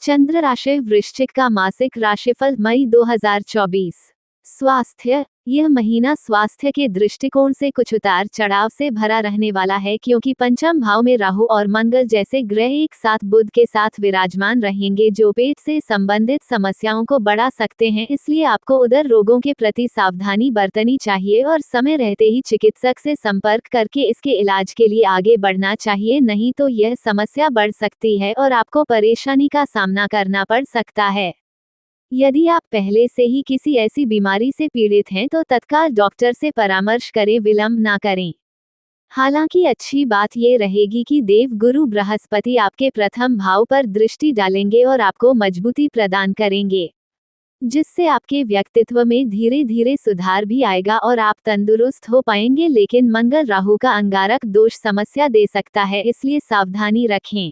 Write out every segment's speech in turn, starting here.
चंद्र राशि वृश्चिक का मासिक राशिफल मई 2024। स्वास्थ्य। यह महीना स्वास्थ्य के दृष्टिकोण से कुछ उतार चढ़ाव से भरा रहने वाला है, क्योंकि पंचम भाव में राहु और मंगल जैसे ग्रह एक साथ बुध के साथ विराजमान रहेंगे, जो पेट से संबंधित समस्याओं को बढ़ा सकते हैं। इसलिए आपको उदर रोगों के प्रति सावधानी बरतनी चाहिए और समय रहते ही चिकित्सक से संपर्क करके इसके इलाज के लिए आगे बढ़ना चाहिए, नहीं तो यह समस्या बढ़ सकती है और आपको परेशानी का सामना करना पड़ सकता है। यदि आप पहले से ही किसी ऐसी बीमारी से पीड़ित हैं तो तत्काल डॉक्टर से परामर्श करें, विलंब ना करें। हालांकि अच्छी बात ये रहेगी कि देव गुरु बृहस्पति आपके प्रथम भाव पर दृष्टि डालेंगे और आपको मजबूती प्रदान करेंगे, जिससे आपके व्यक्तित्व में धीरे धीरे सुधार भी आएगा और आप तंदुरुस्त हो पाएंगे। लेकिन मंगल राहु का अंगारक दोष समस्या दे सकता है, इसलिए सावधानी रखें।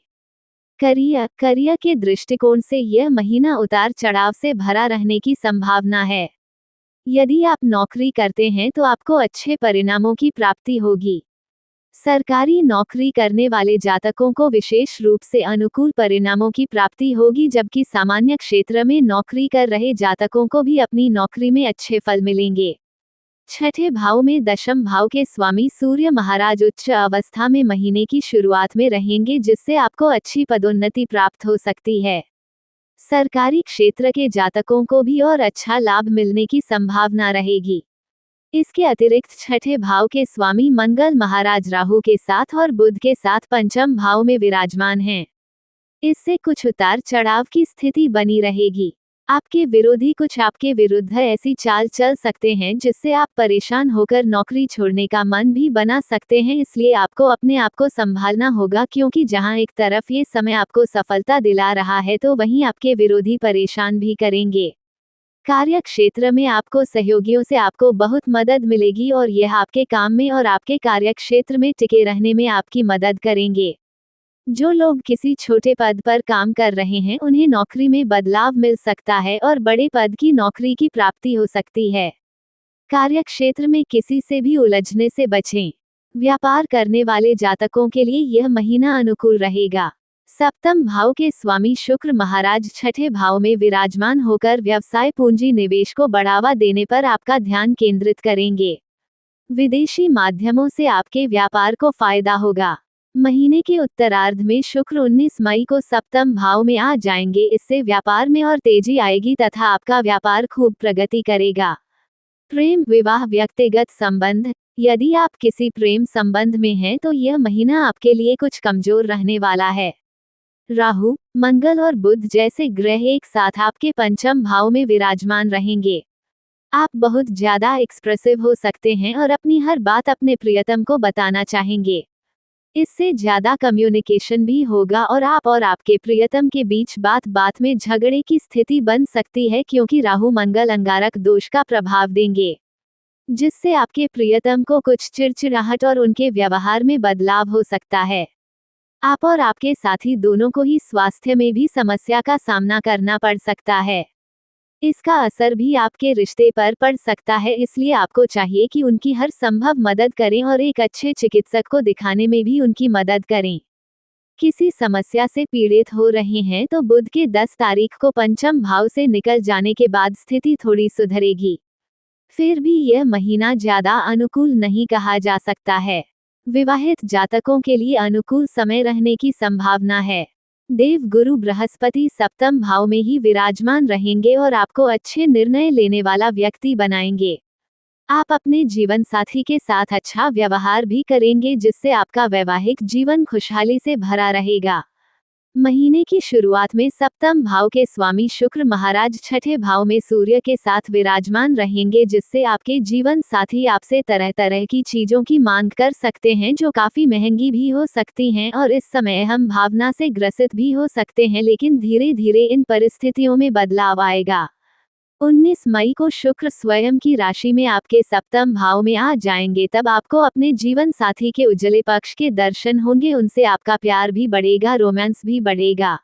करियर के दृष्टिकोण से यह महीना उतार चढ़ाव से भरा रहने की संभावना है। यदि आप नौकरी करते हैं तो आपको अच्छे परिणामों की प्राप्ति होगी। सरकारी नौकरी करने वाले जातकों को विशेष रूप से अनुकूल परिणामों की प्राप्ति होगी, जबकि सामान्य क्षेत्र में नौकरी कर रहे जातकों को भी अपनी नौकरी में अच्छे फल मिलेंगे। छठे भाव में दशम भाव के स्वामी सूर्य महाराज उच्च अवस्था में महीने की शुरुआत में रहेंगे, जिससे आपको अच्छी पदोन्नति प्राप्त हो सकती है। सरकारी क्षेत्र के जातकों को भी और अच्छा लाभ मिलने की संभावना रहेगी। इसके अतिरिक्त छठे भाव के स्वामी मंगल महाराज राहु के साथ और बुध के साथ पंचम भाव में विराजमान हैं। इससे कुछ उतार चढ़ाव की स्थिति बनी रहेगी। आपके विरोधी कुछ आपके विरुद्ध ऐसी चाल चल सकते हैं जिससे आप परेशान होकर नौकरी छोड़ने का मन भी बना सकते हैं। इसलिए आपको अपने आप को संभालना होगा, क्योंकि जहां एक तरफ ये समय आपको सफलता दिला रहा है तो वहीं आपके विरोधी परेशान भी करेंगे। कार्य क्षेत्र में आपको सहयोगियों से आपको बहुत मदद मिलेगी और यह आपके काम में और आपके कार्य क्षेत्र में टिके रहने में आपकी मदद करेंगे। जो लोग किसी छोटे पद पर काम कर रहे हैं उन्हें नौकरी में बदलाव मिल सकता है और बड़े पद की नौकरी की प्राप्ति हो सकती है। कार्य क्षेत्र में किसी से भी उलझने से बचें। व्यापार करने वाले जातकों के लिए यह महीना अनुकूल रहेगा। सप्तम भाव के स्वामी शुक्र महाराज छठे भाव में विराजमान होकर व्यवसाय पूंजी निवेश को बढ़ावा देने पर आपका ध्यान केंद्रित करेंगे। विदेशी माध्यमों से आपके व्यापार को फायदा होगा। महीने के उत्तरार्ध में शुक्र 19 मई को सप्तम भाव में आ जाएंगे। इससे व्यापार में और तेजी आएगी तथा आपका व्यापार खूब प्रगति करेगा। प्रेम, विवाह, व्यक्तिगत संबंध। यदि आप किसी प्रेम संबंध में हैं तो यह महीना आपके लिए कुछ कमजोर रहने वाला है। राहु, मंगल और बुध जैसे ग्रह एक साथ आपके पंचम भाव में विराजमान रहेंगे। आप बहुत ज्यादा एक्सप्रेसिव हो सकते हैं और अपनी हर बात अपने प्रियतम को बताना चाहेंगे। इससे ज्यादा कम्युनिकेशन भी होगा और आप और आपके प्रियतम के बीच बात बात में झगड़े की स्थिति बन सकती है, क्योंकि राहु मंगल अंगारक दोष का प्रभाव देंगे, जिससे आपके प्रियतम को कुछ चिड़चिड़ाहट और उनके व्यवहार में बदलाव हो सकता है। आप और आपके साथी दोनों को ही स्वास्थ्य में भी समस्या का सामना करना पड़ सकता है। इसका असर भी आपके रिश्ते पर पड़ सकता है, इसलिए आपको चाहिए कि उनकी हर संभव मदद करें और एक अच्छे चिकित्सक को दिखाने में भी उनकी मदद करें। किसी समस्या से पीड़ित हो रहे हैं तो बुध के 10 तारीख को पंचम भाव से निकल जाने के बाद स्थिति थोड़ी सुधरेगी। फिर भी यह महीना ज्यादा अनुकूल नहीं कहा जा सकता है। विवाहित जातकों के लिए अनुकूल समय रहने की संभावना है। देव गुरु बृहस्पति सप्तम भाव में ही विराजमान रहेंगे और आपको अच्छे निर्णय लेने वाला व्यक्ति बनाएंगे। आप अपने जीवन साथी के साथ अच्छा व्यवहार भी करेंगे, जिससे आपका वैवाहिक जीवन खुशहाली से भरा रहेगा। महीने की शुरुआत में सप्तम भाव के स्वामी शुक्र महाराज छठे भाव में सूर्य के साथ विराजमान रहेंगे, जिससे आपके जीवन साथी आपसे तरह तरह की चीजों की मांग कर सकते हैं, जो काफी महंगी भी हो सकती हैं और इस समय हम भावना से ग्रसित भी हो सकते हैं। लेकिन धीरे धीरे इन परिस्थितियों में बदलाव आएगा। 19 मई को शुक्र स्वयं की राशि में आपके सप्तम भाव में आ जाएंगे। तब आपको अपने जीवन साथी के उज्ज्वल पक्ष के दर्शन होंगे, उनसे आपका प्यार भी बढ़ेगा, रोमांस भी बढ़ेगा,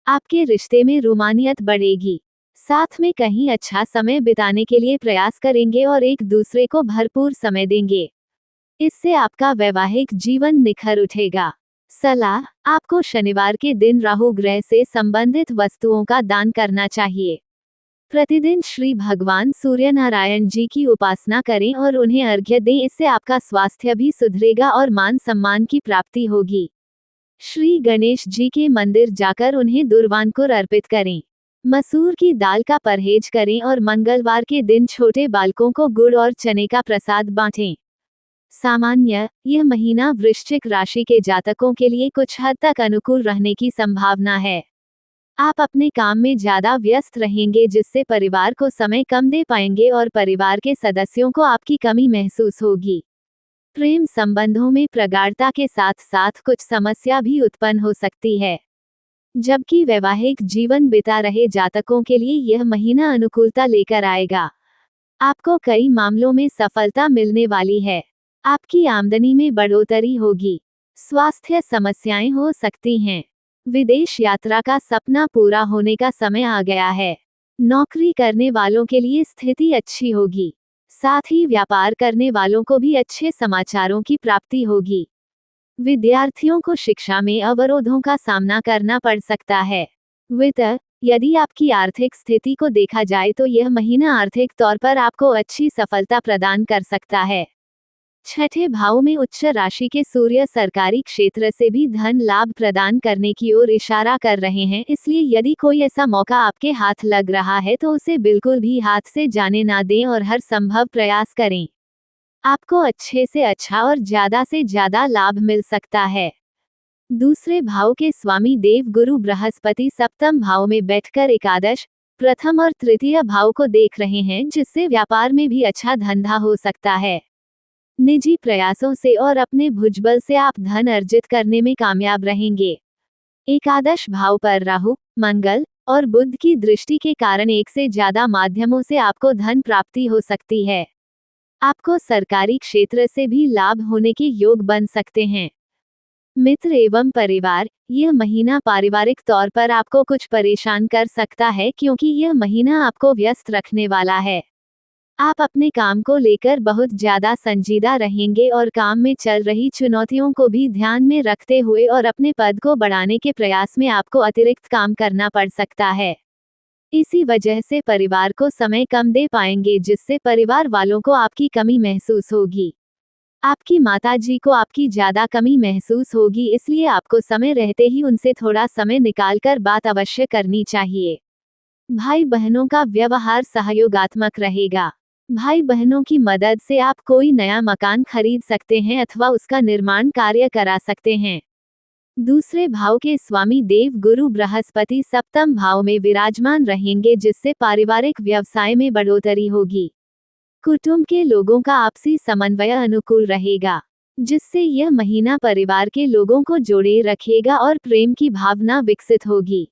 आपके रिश्ते में रोमानियत बढ़ेगी। साथ में कहीं अच्छा समय बिताने के लिए प्रयास करेंगे और एक दूसरे को भरपूर समय देंगे। इससे आपका वैवाहिक जीवन निखर उठेगा। सलाह, आपको शनिवार के दिन राहु ग्रह से संबंधित वस्तुओं का दान करना चाहिए। प्रतिदिन श्री भगवान सूर्य नारायण जी की उपासना करें और उन्हें अर्घ्य दें, इससे आपका स्वास्थ्य भी सुधरेगा और मान सम्मान की प्राप्ति होगी। श्री गणेश जी के मंदिर जाकर उन्हें दुर्वांकुर अर्पित करें। मसूर की दाल का परहेज करें और मंगलवार के दिन छोटे बालकों को गुड़ और चने का प्रसाद बांटें। सामान्य, यह महीना वृश्चिक राशि के जातकों के लिए कुछ हद तक अनुकूल रहने की संभावना है। आप अपने काम में ज्यादा व्यस्त रहेंगे, जिससे परिवार को समय कम दे पाएंगे और परिवार के सदस्यों को आपकी कमी महसूस होगी। प्रेम संबंधों में प्रगाढ़ता के साथ साथ कुछ समस्या भी उत्पन्न हो सकती है, जबकि वैवाहिक जीवन बिता रहे जातकों के लिए यह महीना अनुकूलता लेकर आएगा। आपको कई मामलों में सफलता मिलने वाली है। आपकी आमदनी में बढ़ोतरी होगी। स्वास्थ्य समस्याएं हो सकती हैं। विदेश यात्रा का सपना पूरा होने का समय आ गया है। नौकरी करने वालों के लिए स्थिति अच्छी होगी। साथ ही व्यापार करने वालों को भी अच्छे समाचारों की प्राप्ति होगी। विद्यार्थियों को शिक्षा में अवरोधों का सामना करना पड़ सकता है। वित्त, यदि आपकी आर्थिक स्थिति को देखा जाए तो यह महीना आर्थिक तौर पर आपको अच्छी सफलता प्रदान कर सकता है। छठे भाव में उच्च राशि के सूर्य सरकारी क्षेत्र से भी धन लाभ प्रदान करने की ओर इशारा कर रहे हैं, इसलिए यदि कोई ऐसा मौका आपके हाथ लग रहा है तो उसे बिल्कुल भी हाथ से जाने ना दें और हर संभव प्रयास करें। आपको अच्छे से अच्छा और ज्यादा से ज्यादा लाभ मिल सकता है। दूसरे भाव के स्वामी देव गुरु बृहस्पति सप्तम भाव में बैठकर एकादश, प्रथम और तृतीय भाव को देख रहे हैं, जिससे व्यापार में भी अच्छा धंधा हो सकता है। निजी प्रयासों से और अपने भुजबल से आप धन अर्जित करने में कामयाब रहेंगे। एकादश भाव पर राहु, मंगल और बुध की दृष्टि के कारण एक से ज्यादा माध्यमों से आपको धन प्राप्ति हो सकती है। आपको सरकारी क्षेत्र से भी लाभ होने के योग बन सकते हैं। मित्र एवं परिवार, यह महीना पारिवारिक तौर पर आपको कुछ परेशान कर सकता है, क्योंकि यह महीना आपको व्यस्त रखने वाला है। आप अपने काम को लेकर बहुत ज्यादा संजीदा रहेंगे और काम में चल रही चुनौतियों को भी ध्यान में रखते हुए और अपने पद को बढ़ाने के प्रयास में आपको अतिरिक्त काम करना पड़ सकता है। इसी वजह से परिवार को समय कम दे पाएंगे, जिससे परिवार वालों को आपकी कमी महसूस होगी। आपकी माताजी को आपकी ज्यादा कमी महसूस होगी, इसलिए आपको समय रहते ही उनसे थोड़ा समय निकालकर बात अवश्य करनी चाहिए। भाई बहनों का व्यवहार सहयोगात्मक रहेगा। भाई बहनों की मदद से आप कोई नया मकान खरीद सकते हैं अथवा उसका निर्माण कार्य करा सकते हैं। दूसरे भाव के स्वामी देव गुरु बृहस्पति सप्तम भाव में विराजमान रहेंगे, जिससे पारिवारिक व्यवसाय में बढ़ोतरी होगी। कुटुंब के लोगों का आपसी समन्वय अनुकूल रहेगा, जिससे यह महीना परिवार के लोगों को जोड़े रखेगा और प्रेम की भावना विकसित होगी।